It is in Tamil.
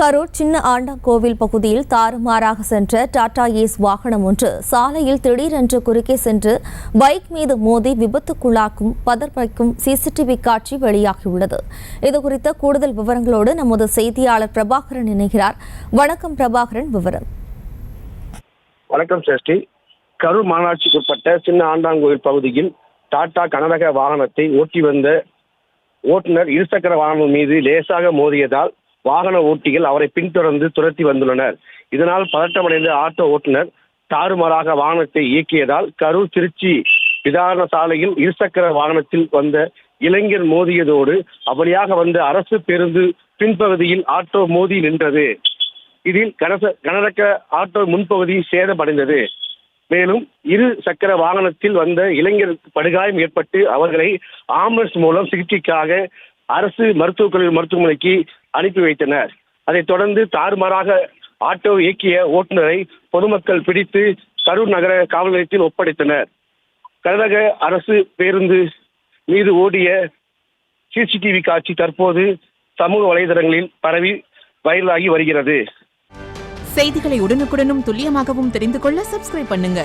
கரூர் சின்ன ஆண்டாங்கோவில் பகுதியில் தாறுமாறாக சென்ற டாடா ஏஸ் வாகனம் ஒன்று சாலையில் திடீரென்று குறுக்கே சென்று பைக் மீது மோதி விபத்துக்குள்ளாக்கும் பதர்வைக்கும் சிசிடிவி காட்சி வெளியாகியுள்ளது. இதுகுறித்த கூடுதல் விவரங்களோடு நமது செய்தியாளர் பிரபாகரன் இணைகிறார். வணக்கம் பிரபாகரன், விவரம். வணக்கம் சேஷ்டி. கரூர் மாநகராட்சிக்குட்பட்ட சின்ன ஆண்டாங்கோவில் பகுதியில் டாடா கனரக வாகனத்தை ஓட்டி வந்த ஓட்டுநர் இருசக்கர வாகனம் மீது லேசாக மோதியதால் வாகன ஓட்டிகள் அவரை பின்தொடர்ந்து துரத்தி வந்துள்ளனர். இதனால் பதட்டமடைந்த ஆட்டோ ஓட்டுநர் தாறுமாறாக வாகனத்தை இயக்கியதால் கரூர் திருச்சி விதாரண சாலையில் இருசக்கர வாகனத்தில் வந்த இளைஞர் மோதியதோடு அவ்வழியாக வந்த அரசு பேருந்து பின்பகுதியில் ஆட்டோ மோதி நின்றது. இதில் கனரக ஆட்டோ முன்பகுதி சேதமடைந்தது. மேலும் இரு சக்கர வாகனத்தில் வந்த இளைஞருக்கு படுகாயம் ஏற்பட்டு அவர்களை ஆம்புலன்ஸ் மூலம் சிகிச்சைக்காக அரசு மருத்துவமனைக்கு அனுப்பி வைத்தனர். அதைத் தொடர்ந்து தாறுமாறாக ஆட்டோ இயக்கிய ஓட்டுநரை பொதுமக்கள் பிடித்து கரூர் நகர காவல் நிலையத்தில் ஒப்படைத்தனர். கனரக அரசு பேருந்து மீது ஓடிய சிசிடிவி காட்சி தற்போது சமூக வலைதளங்களில் பரவி வைரலாகி வருகிறது. செய்திகளை உடனுக்குடனும் துல்லியமாகவும் தெரிந்து கொள்ள சப்ஸ்கிரைப் பண்ணுங்க.